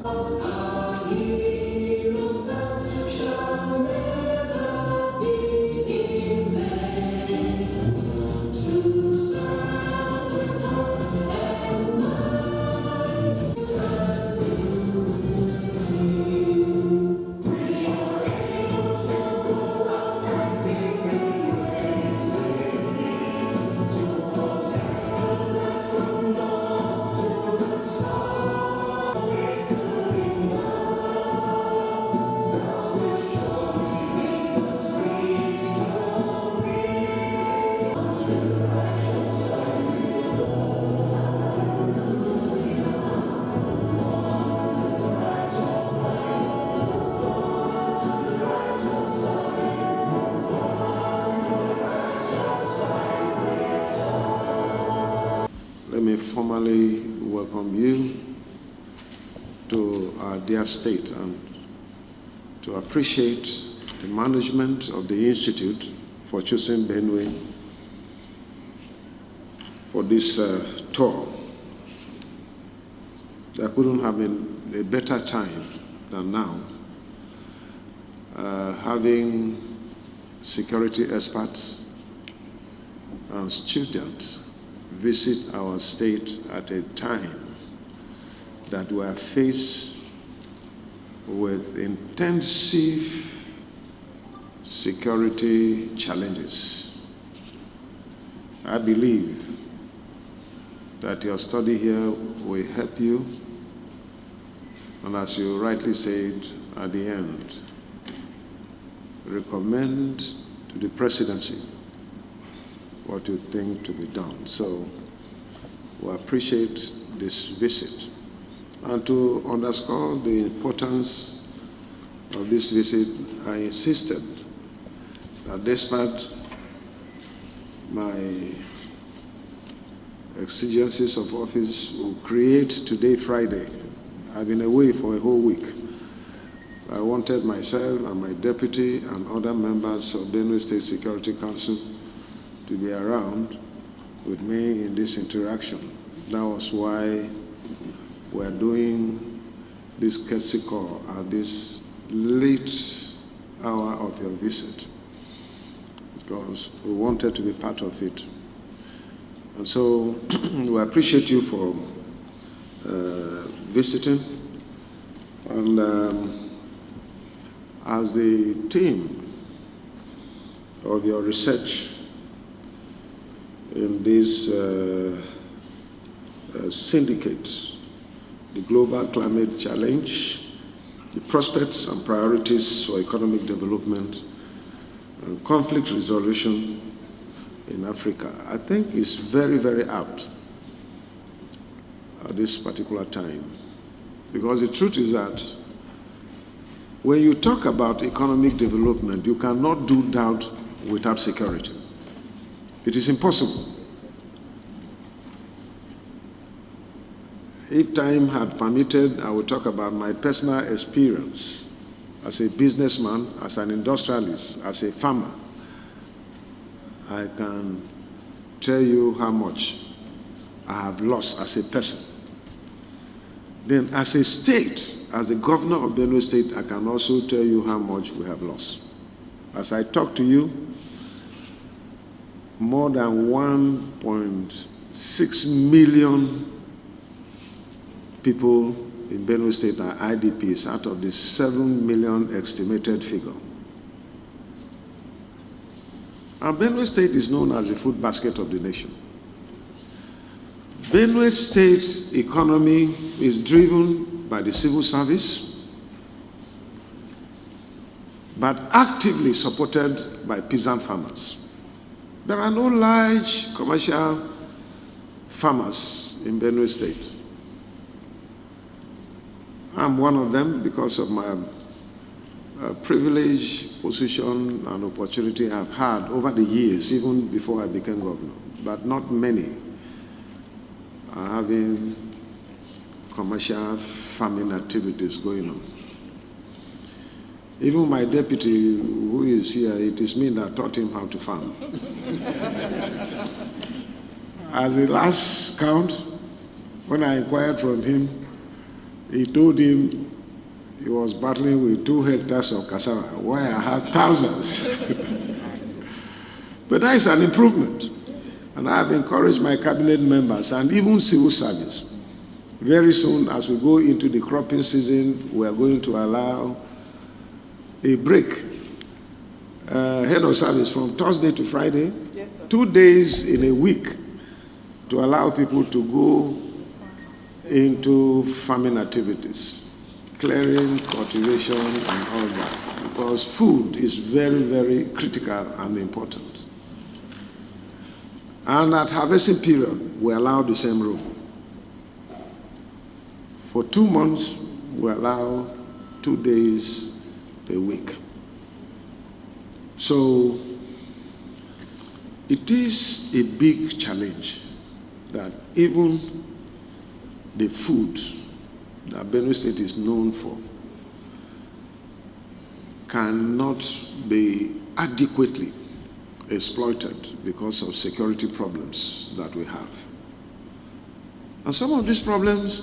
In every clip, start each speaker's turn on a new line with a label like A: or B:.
A: Our heroes past shall never be in vain. To serve with heart and mind, serve unity. We are able to go out fighting and wasting, to possess the land from north to the south. Let me formally welcome you to our dear state and to appreciate the management of the Institute for choosing Benue for this tour. There couldn't have been a better time than now, having security experts and students visit our state at a time that we are faced with intensive security challenges. I believe that your study here will help you, and as you rightly said at the end, recommend to the presidency what you think to be done. So we appreciate this visit. And to underscore the importance of this visit, I insisted that despite my exigencies of office will create today, Friday. I've been away for a whole week. I wanted myself and my deputy and other members of Benue State Security Council to be around with me in this interaction. That was why we're doing this courtesy call at this late hour of your visit, because we wanted to be part of it. And so we appreciate you for visiting. And as the team of your research in this syndicate, the Global Climate Challenge, the prospects and priorities for economic development and conflict resolution in Africa, I think is very, very apt at this particular time. Because the truth is that when you talk about economic development, you cannot do that without security. It is impossible. If time had permitted, I would talk about my personal experience as a businessman, as an industrialist, as a farmer. I can tell you how much I have lost as a person. Then as a state, as the governor of Benue State, I can also tell you how much we have lost. As I talk to you, more than 1.6 million people in Benue State are IDPs out of the 7 million estimated figure. And Benue State is known as the food basket of the nation. Benue State's economy is driven by the civil service, but actively supported by peasant farmers. There are no large commercial farmers in Benue State. I'm one of them because of my privileged position and opportunity I've had over the years, even before I became governor. But not many are having commercial farming activities going on. Even my deputy, who is here, it is me that taught him how to farm. As the last count, when I inquired from him, He told him he was battling with 2 hectares of cassava, while I had thousands. But that is an improvement. And I have encouraged my cabinet members and even civil service. Very soon, as we go into the cropping season, we are going to allow a break. Head of service from Thursday to Friday, yes, 2 days in a week, to allow people to go into farming activities, clearing, cultivation, and all that, because food is very, very critical and important. And at harvesting period, we allow the same rule. For 2 months, we allow 2 days per week. So it is a big challenge that even the food that Benue State is known for cannot be adequately exploited because of security problems that we have. And some of these problems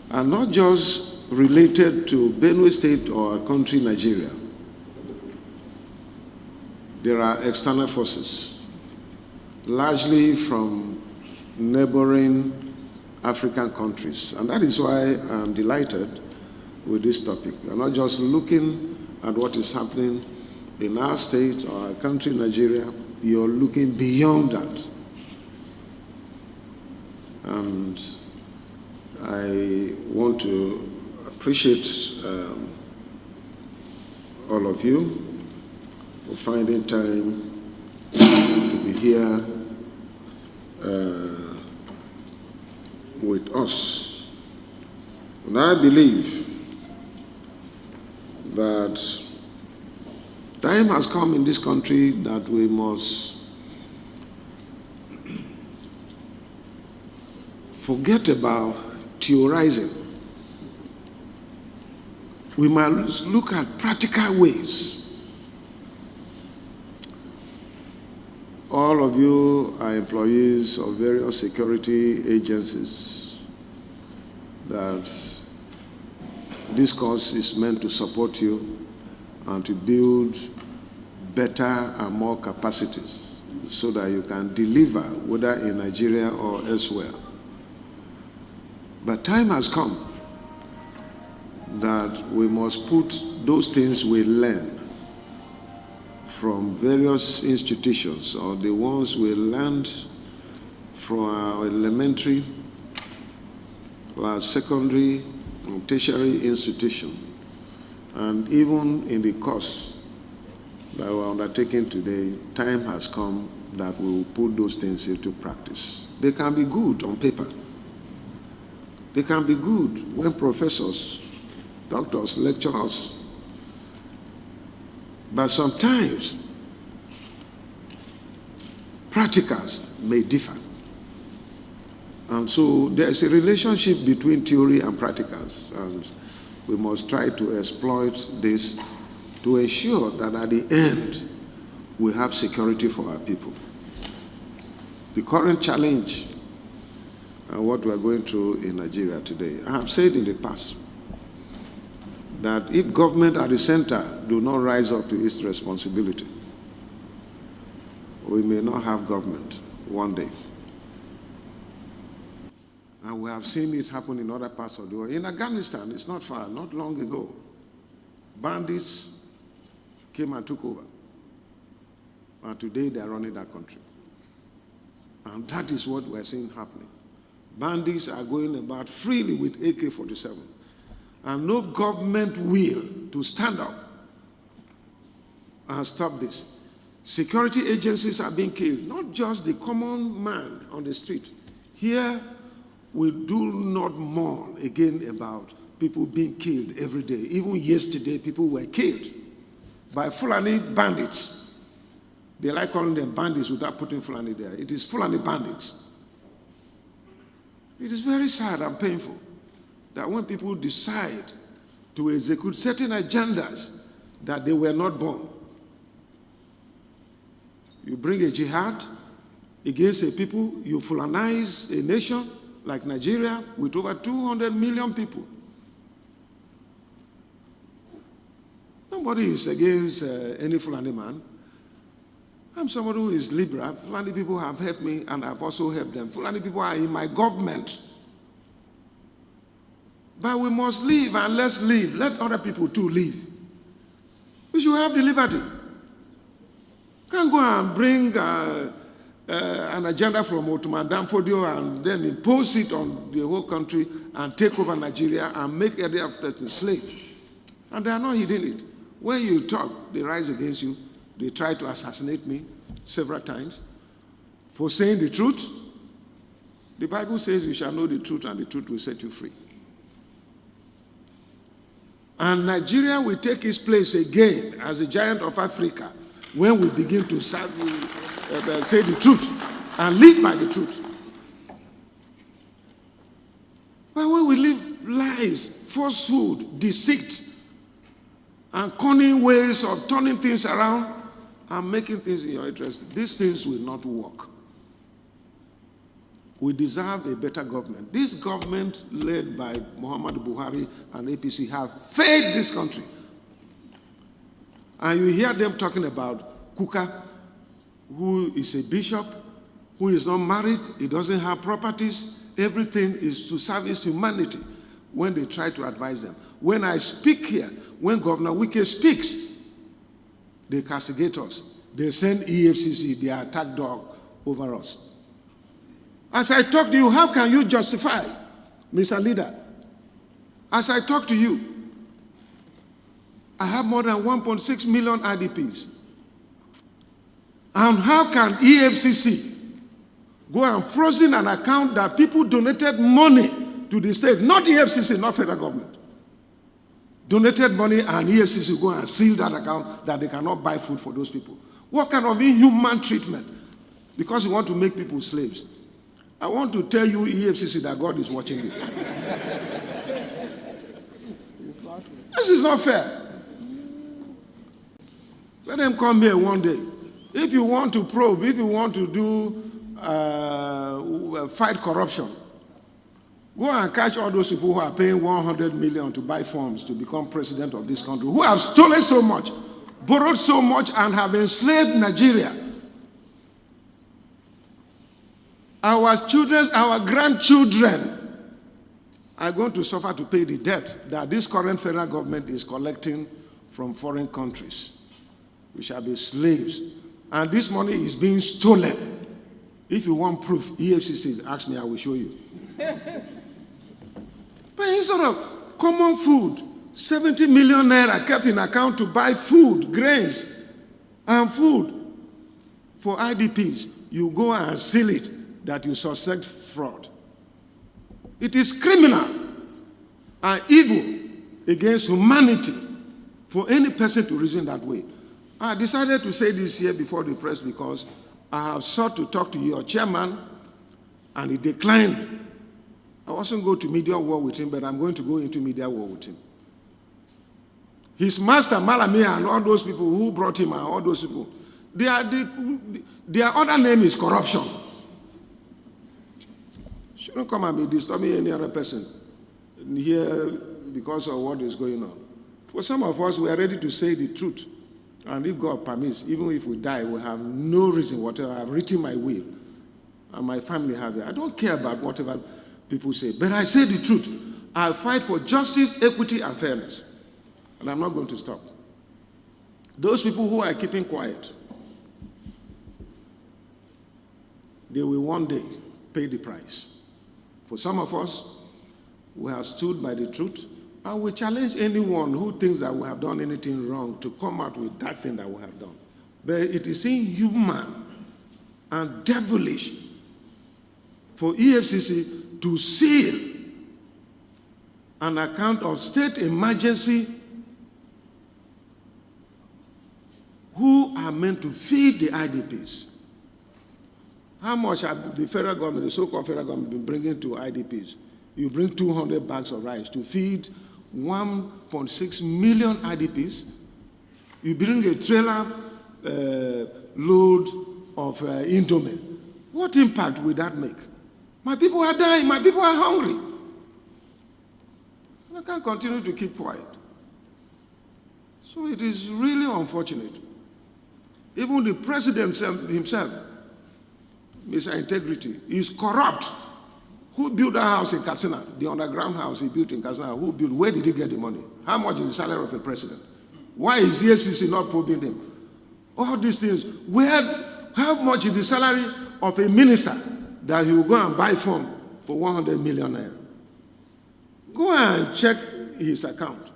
A: are not just related to Benue State or our country, Nigeria. There are external forces, largely from neighboring African countries. And that is why I'm delighted with this topic. I'm not just looking at what is happening in our state or our country, Nigeria. You're looking beyond that. And I want to appreciate all of you for finding time to be here with us. And I believe that time has come in this country that we must forget about theorizing. We must look at practical ways. All of you are employees of various security agencies that this course is meant to support you and to build better and more capacities so that you can deliver, whether in Nigeria or elsewhere. But time has come that we must put those things we learn from various institutions, or the ones we learned from our elementary, our secondary, and tertiary institution, and even in the course that we're undertaking today, time has come that we will put those things into practice. They can be good on paper. They can be good when professors, doctors lecture us. But sometimes practicals may differ. And so there's a relationship between theory and practicals, and we must try to exploit this to ensure that at the end we have security for our people. The current challenge and what we're going through in Nigeria today, I have said in the past that if government at the center do not rise up to its responsibility, we may not have government one day. And we have seen it happen in other parts of the world. In Afghanistan, it's not far, not long ago, bandits came and took over. And today they are running that country. And that is what we're seeing happening. Bandits are going about freely with AK-47. And no government will to stand up and stop this. Security agencies are being killed, not just the common man on the street. Here, we do not mourn again about people being killed every day. Even yesterday, people were killed by Fulani bandits. They like calling them bandits without putting Fulani there. It is Fulani bandits. It is very sad and painful that when people decide to execute certain agendas that they were not born, you bring a jihad against a people, you Fulanize a nation like Nigeria with over 200 million people, somebody is against any Fulani man. I'm somebody who is liberal. Fulani people have helped me, and I've also helped them. Fulani people are in my government. But we must live, and let's live. Let other people too live. We should have the liberty. Can't go and bring an agenda from Ortom and Danfodio and then impose it on the whole country and take over Nigeria and make every other person slave. And they are not hiding it. When you talk, they rise against you. They tried to assassinate me several times for saying the truth. The Bible says you shall know the truth and the truth will set you free. And Nigeria will take its place again as a giant of Africa when we begin to say the truth and live by the truth. But when we live lies, falsehood, deceit, and cunning ways of turning things around and making things in your interest, these things will not work. We deserve a better government. This government led by Muhammadu Buhari and APC have failed this country. And you hear them talking about Kuka, who is a bishop, who is not married, he doesn't have properties, everything is to service humanity when they try to advise them. When I speak here, when Governor Wike speaks, they castigate us. They send EFCC, their attack dog, over us. As I talk to you, how can you justify, Mr. Leader? As I talk to you, I have more than 1.6 million IDPs. And how can EFCC go and frozen an account that people donated money to the state, not EFCC, not federal government, donated money and EFCC go and seal that account that they cannot buy food for those people? What kind of inhuman treatment? Because you want to make people slaves. I want to tell you, EFCC, that God is watching you. This is not fair. Let them come here one day. If you want to probe, if you want to do fight corruption, go and catch all those people who are paying 100 million to buy forms to become president of this country, who have stolen so much, borrowed so much, and have enslaved Nigeria. Our children, our grandchildren are going to suffer to pay the debt that this current federal government is collecting from foreign countries. We shall be slaves. And this money is being stolen. If you want proof, EFCC, ask me, I will show you. But instead of common food, 70 million naira kept in account to buy food, grains, and food for IDPs, you go and seal it that you suspect fraud. It is criminal and evil against humanity for any person to reason that way. I decided to say this here before the press because I have sought to talk to your chairman and he declined. I wasn't going to media war with him, but I'm going to go into media war with him. His master, Malami, and all those people who brought him and all those people, their other name is corruption. Shouldn't come and be disturbing any other person here because of what is going on. For some of us, we are ready to say the truth. And if God permits, even if we die, we have no reason whatever. I've written my will, and my family have it. I don't care about whatever people say, but I say the truth. I'll fight for justice, equity, and fairness. And I'm not going to stop. Those people who are keeping quiet, they will one day pay the price. For some of us, we have stood by the truth, and we challenge anyone who thinks that we have done anything wrong to come out with that thing that we have done. But it is inhuman and devilish for EFCC to seal an account of state emergency who are meant to feed the IDPs. How much have the federal government, the so-called federal government, been bringing to IDPs? You bring 200 bags of rice to feed 1.6 million IDPs. You bring a trailer load of Indomie. What impact will that make? My people are dying. My people are hungry. I can't continue to keep quiet. So it is really unfortunate. Even the president himself, Mr. Integrity, is corrupt. Who built that house in Katsina, the underground house he built in Katsina? Who built? Where did he get the money? How much is the salary of a president? Why is EFCC not probing him? All these things. How much is the salary of a minister that he will go and buy from for 100 million naira? Go and check his account.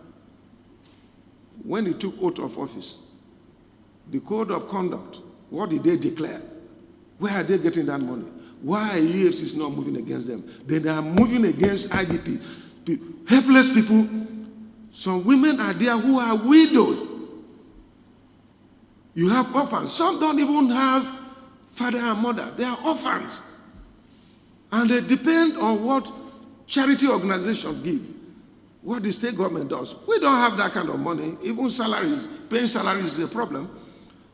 A: When he took oath of office, the code of conduct, what did they declare? Where are they getting that money? Why are EFCC not moving against them? They are moving against IDP, helpless people. Some women are there who are widows. You have orphans. Some don't even have father and mother. They are orphans. And they depend on what charity organizations give, what the state government does. We don't have that kind of money. Even salaries, paying salaries is a problem.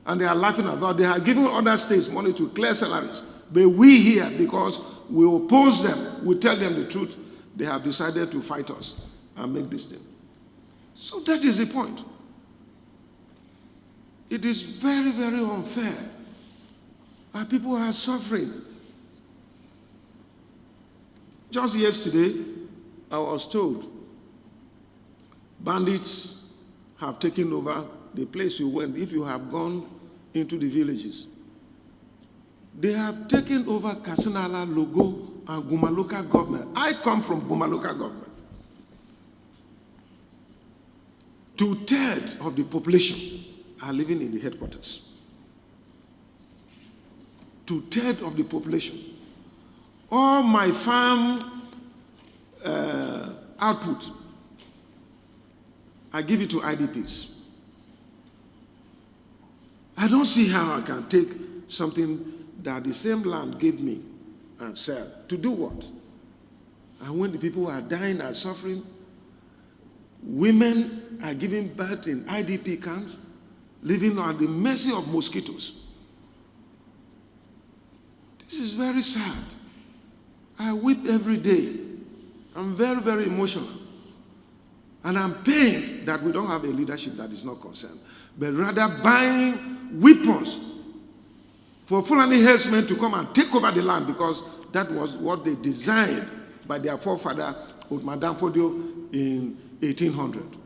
A: And they are laughing about, they are giving other states money to clear salaries. But we here, because we oppose them, we tell them the truth, they have decided to fight us and make this thing. So that is the point. It is very, very unfair. Our people are suffering. Just yesterday, I was told bandits have taken over the place you went. If you have gone into the villages, they have taken over Kasinala, Logo, and Guma local government. I come from Guma local government. 2/3 of the population are living in the headquarters. 2/3 of the population. All my farm output, I give it to IDPs. I don't see how I can take something that the same land gave me and sell. To do what? And when the people are dying and suffering, women are giving birth in IDP camps, living at the mercy of mosquitoes. This is very sad. I weep every day. I'm very, very emotional. And I'm pained that we don't have a leadership that is not concerned, but rather buying weapons for Fulani herdsmen to come and take over the land, because that was what they designed by their forefather, Madame Fodio, in 1800.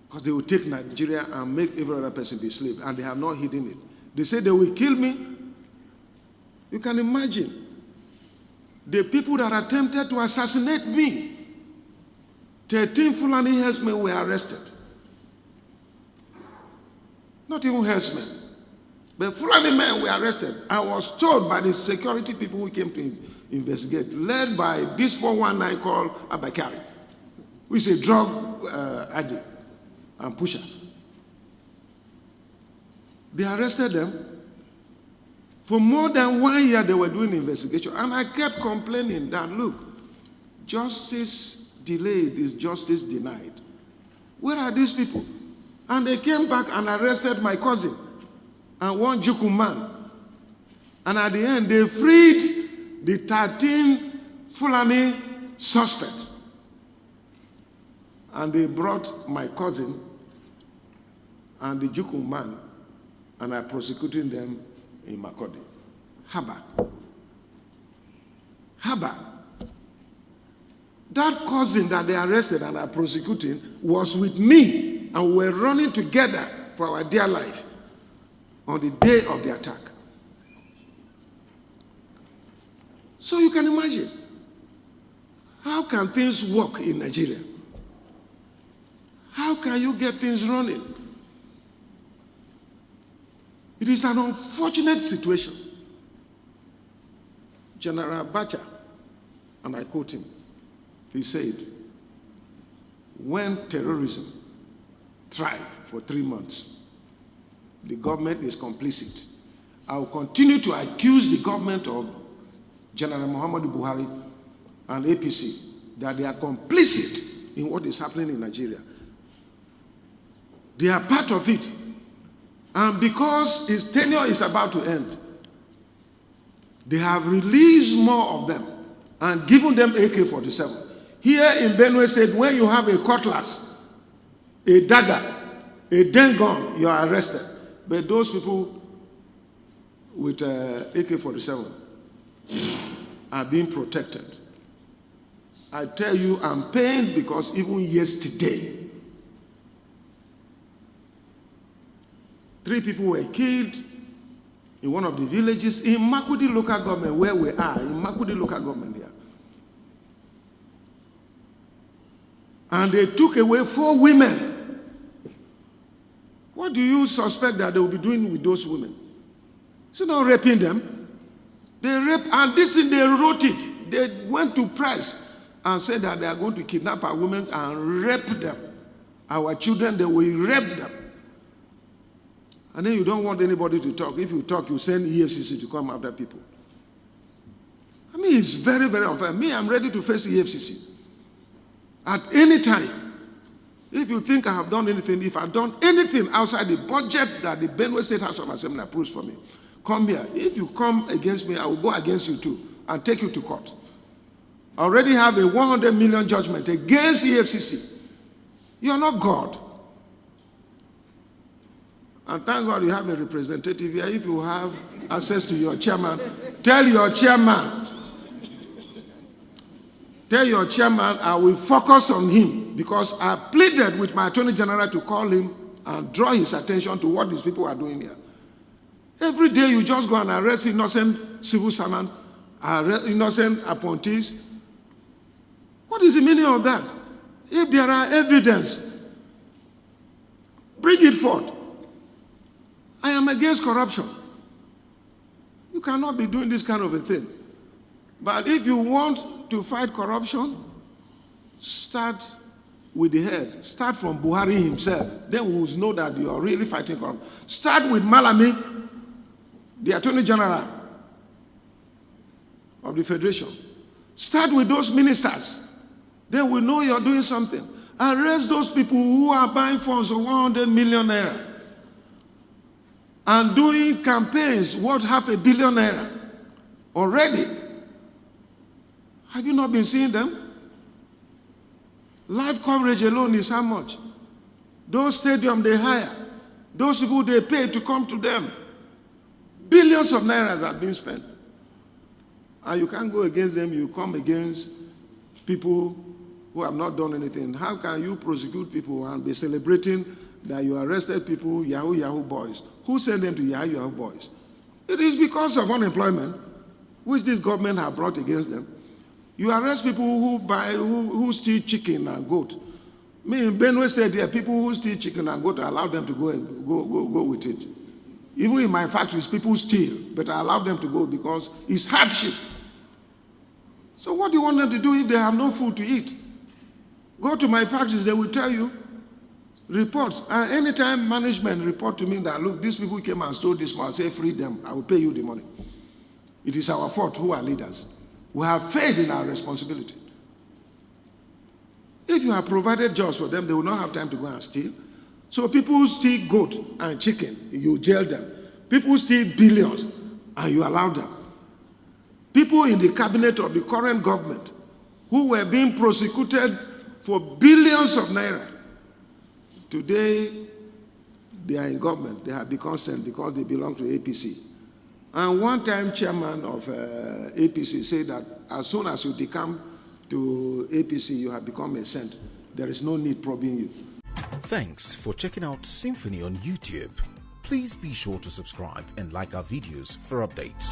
A: Because they would take Nigeria and make every other person be slave, and they have not hidden it. They say they will kill me. You can imagine the people that attempted to assassinate me. 13 Fulani herdsmen were arrested. Not even herdsmen, but Fulani men were arrested. I was told by the security people who came to investigate, led by this 419 called Abakari, who is a drug addict and pusher. They arrested them. For more than 1 year, they were doing investigation. And I kept complaining that, look, justice delayed is justice denied. Where are these people? And they came back and arrested my cousin and one Juku man. And at the end, they freed the 13 Fulani suspects. And they brought my cousin and the Juku man, and I prosecuted them in Makodi. Haba. Haba. That cousin that they arrested and are prosecuting was with me, and we were running together for our dear life on the day of the attack. So you can imagine, how can things work in Nigeria? How can you get things running? It is an unfortunate situation. General Abacha, and I quote him, he said, when terrorism thrived for 3 months, the government is complicit. I will continue to accuse the government of General Muhammadu Buhari and APC that they are complicit in what is happening in Nigeria. They are part of it. And because his tenure is about to end, they have released more of them and given them AK-47. Here in Benue State, when you have a cutlass, a dagger, a den gun, you are arrested. But those people with AK-47 are being protected. I tell you, I'm pained because even yesterday, 3 people were killed in one of the villages in Makudi local government, where we are, in Makudi local government here. And they took away 4 women. What do you suspect that they will be doing with those women? Is it not raping them? They rape, and this thing, they wrote it. They went to press and said that they are going to kidnap our women and rape them. Our children, they will rape them. And then you don't want anybody to talk. If you talk, you send EFCC to come after people. I mean, it's very, very unfair. Me, I'm ready to face EFCC. At any time, if you think I have done anything, if I've done anything outside the budget that the Benue State House of Assembly approves for me, come here. If you come against me, I will go against you too and take you to court. I already have a 100 million judgment against EFCC. You are not God. And thank God you have a representative here. If you have access to your chairman, tell your chairman I will focus on him, because I pleaded with my Attorney General to call him and draw his attention to what these people are doing here. Every day you just go and arrest innocent civil servants, innocent appointees. What is the meaning of that? If there are evidence, bring it forth. I am against corruption. You cannot be doing this kind of a thing. But if you want to fight corruption, start with the head. Start from Buhari himself. Then we will know that you are really fighting corruption. Start with Malami, the Attorney General of the Federation. Start with those ministers. Then we know you're doing something. Arrest those people who are buying funds of 100 million naira and doing campaigns worth 500 million naira already. Have you not been seeing them? Live coverage alone is how much? Those stadiums they hire, those people they pay to come to them. Billions of nairas are being spent. And you can't go against them, you come against people who have not done anything. How can you prosecute people and be celebrating that you arrested people, Yahoo boys? Who sent them to Yahoo boys? It is because of unemployment, which this government has brought against them. You arrest people who steal chicken and goat. Me in Benue State, there are people who steal chicken and goat. I allow them to go with it. Even in my factories, people steal, but I allow them to go because it's hardship. So what do you want them to do if they have no food to eat? Go to my factories, they will tell you reports. And anytime management report to me that, look, these people came and stole this money, I say, free them, I will pay you the money. It is our fault who are leaders. We have failed in our responsibility. If you have provided jobs for them, they will not have time to go and steal. So people who steal goat and chicken, you jail them. People who steal billions, and you allow them. People in the cabinet of the current government who were being prosecuted for billions of naira, today they are in government. They have become sent because they belong to APC. And one time chairman of APC said that as soon as you become to APC, you have become a saint. There is no need probing you.
B: Thanks for checking out Symphony on YouTube. Please be sure to subscribe and like our videos for updates.